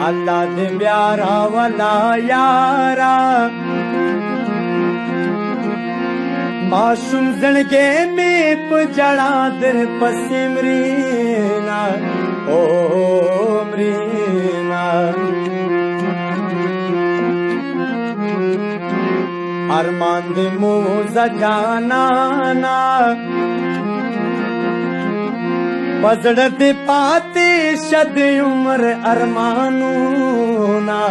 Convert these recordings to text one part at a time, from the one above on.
الله دې بیا راولا یارا معصوم زړګې مې په جړا در پسې مرینا او مرینا ارمان دې موزه جانانا پزړه دې پاتې شد عمر ارمانونا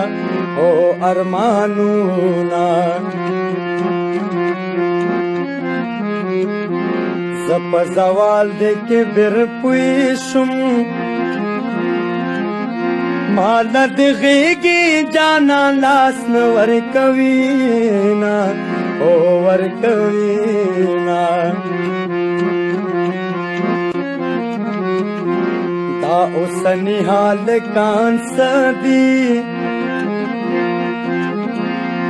او ارمانونا زپ زوال دې کې بر پوي شم مال دې غېږي جانا لاس نو ور کوينا او ور کوينا دا اوسنی حال کان سدي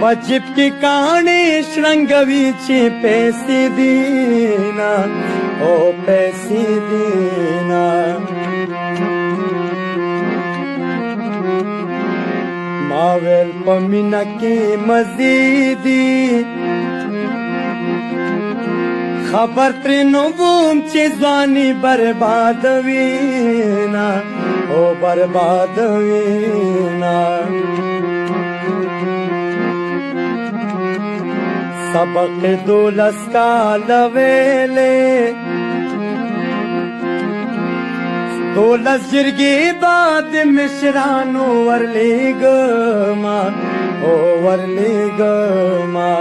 پجب کی کہانی شرنگوی چی پیسی دینا او پیسی دینا ماویل پمینا کی مزیدی خبر ترینو بوم چی زوانی برباد وینا او برباد وینا سبق دولس کال ویلے دولس جرگی بعد مشرانو ورلی گما او ورلی گما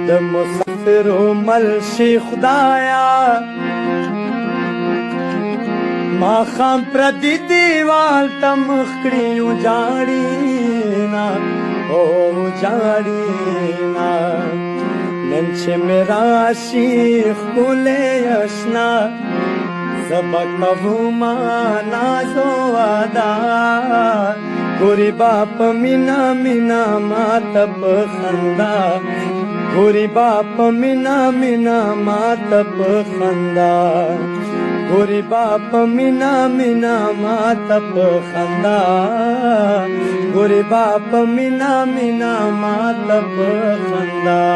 د مسافر مل شي خدایا ما خام پردی دیوال تم خکڑیو جاڑینا او جاڑینا ننچه میرا شیخ کولے اشنا سبکو ما نازو آدا گوری باپ مینا مینا ماتب خندا گوری باپ مینا مینا ماتب خندا گوری باپ مینا مینا ماتب خندا گوری باپ مینا مینا ماتب خندا